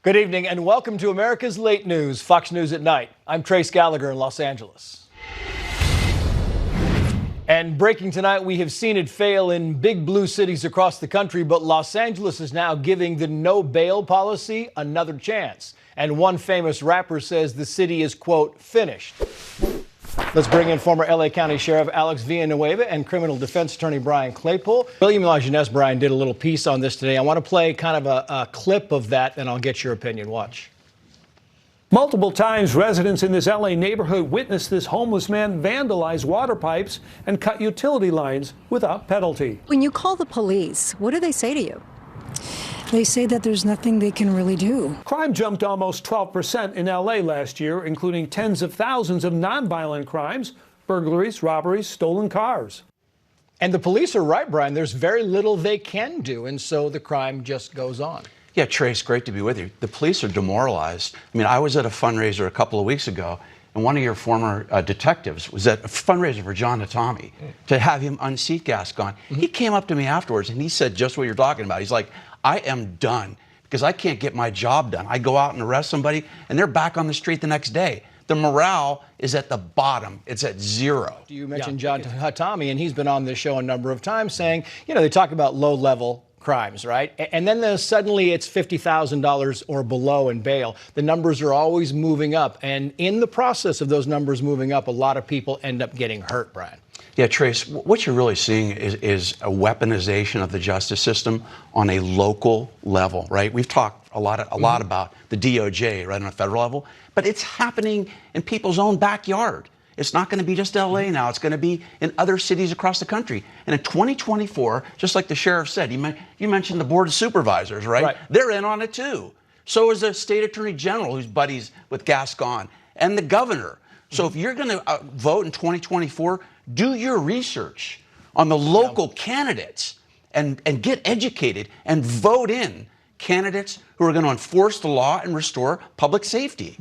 Good evening and welcome to America's Late News, Fox News at Night. I'm Trace Gallagher in Los Angeles. And breaking tonight, we have seen it fail in big blue cities across the country, but Los Angeles is now giving the no bail policy another chance. And one famous rapper says the city is, quote, finished. Let's bring in former L.A. County Sheriff Alex Villanueva and criminal defense attorney Brian Claypool. William Lajeunesse, Brian, did a little piece on this today. I want to play kind of a clip of that, and I'll get your opinion. Watch. Multiple times, residents in this L.A. neighborhood witnessed this homeless man vandalize water pipes and cut utility lines without penalty. When you call the police, what do they say to you? They say that there's nothing they can really do. Crime jumped almost 12% in L.A. last year, including tens of thousands of nonviolent crimes, burglaries, robberies, stolen cars. And the police are right, Brian. There's very little they can do, and so the crime just goes on. Yeah, Trace, great to be with you. The police are demoralized. I mean, I was at a fundraiser a couple of weeks ago, and one of your former detectives was at a fundraiser for John Natami to have him unseat Gascon. He came up to me afterwards, and he said just what you're talking about. He's like, I am done because I can't get my job done. I go out and arrest somebody, and they're back on the street the next day. The morale is at the bottom. It's at zero. You mentioned John Natami, and he's been on this show a number of times saying, you know, they talk about low-level crimes, right? And then suddenly it's $50,000 or below in bail. The numbers are always moving up. And in the process of those numbers moving up, a lot of people end up getting hurt, Brian. Yeah, Trace, what you're really seeing is a weaponization of the justice system on a local level, right? We've talked a lot about the DOJ, right, on a federal level, but it's happening in people's own backyard. It's not going to be just LA now. It's going to be in other cities across the country. And in 2024, just like the sheriff said, you mentioned the board of supervisors, right? They're in on it too. So is the state attorney general, who's buddies with Gascon, and the governor. So if you're going to vote in 2024, do your research on the local candidates and get educated and vote in candidates who are going to enforce the law and restore public safety.